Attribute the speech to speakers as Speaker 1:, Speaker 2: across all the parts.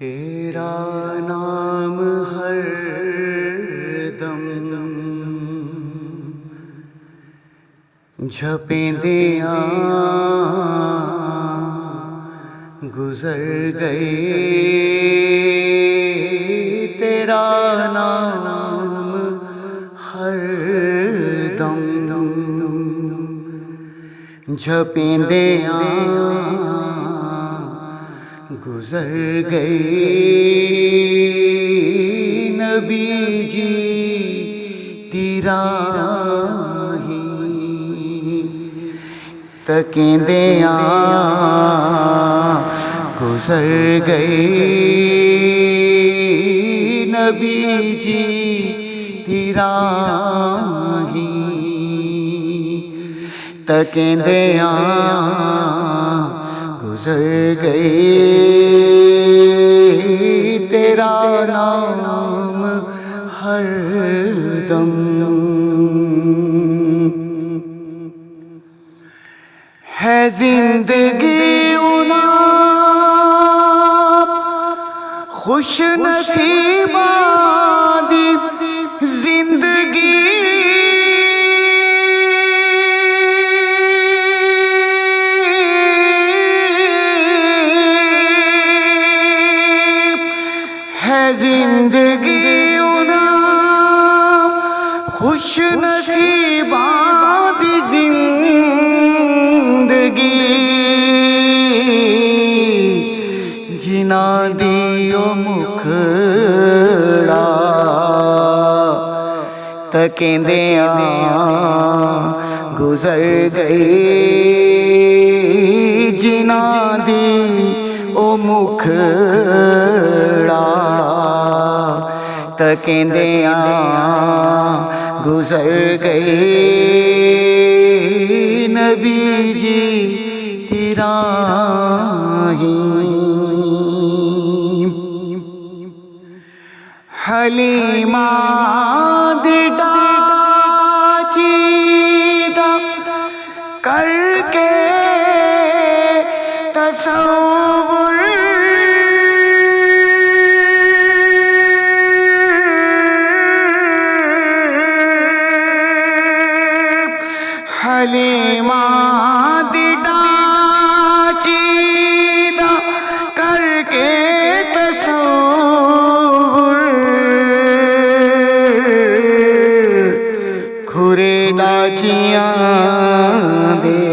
Speaker 1: تیرا نام ہر دم جپیندیاں گزر گئے، تیرا نام ہر دم جپیندیاں گزر گئے، نبی جی دی راہی تکیندیاں گزر گئے، نبی جی دی راہی تکیندیاں گزر گئے، تیرا نام ہر دم ہے زندگی انہاں خوش نصیباں دی زندگی، زندگی انہاں خوش نصیباں دی زندگی، جنہاں دی او مکھڑا تکیندیاں گزر گئے، جنہاں دی او مکھڑا تکیندیاں گزر گئے، نبی جی دی راہی حلیمہ دی ڈاچی دا کر کے تصور، حلیمہ دی ڈاچی دا کر کے تصور، کھرے ڈاچیاں دے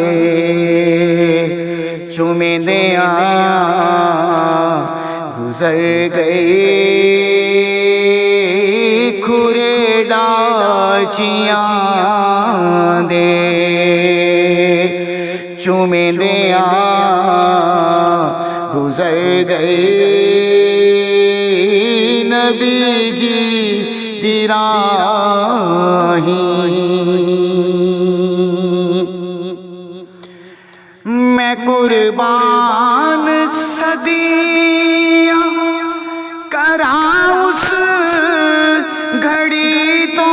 Speaker 1: چومیندیاں گزر گئے، کھرے ڈاچیاں دے چومیندیاں گزر گئے، نبی جی دی راہی میں قربان صدیاں کراں اس گھڑی تو،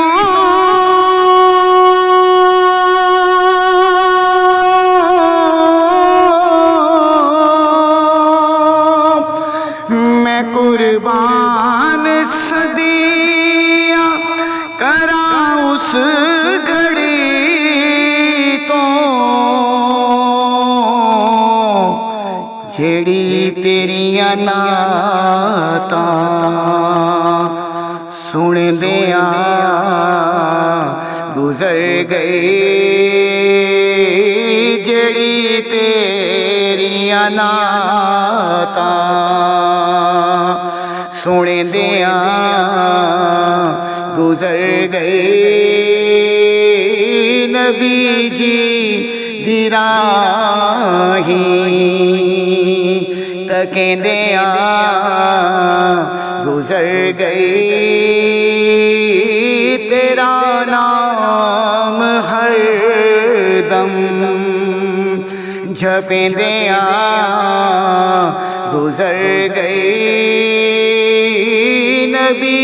Speaker 1: میں قربان صدیاں کراں اس گھڑی تو، جیڑی تیریاں نعتاں سندیاں گزر گئے، جیڑی تیریاں نعتاں سندیاں گزر گئے، نبی جی دی راہی تکیندیاں گزر گئے، تیرا نام ہر دم جپیندیاں گزر گئے، نبی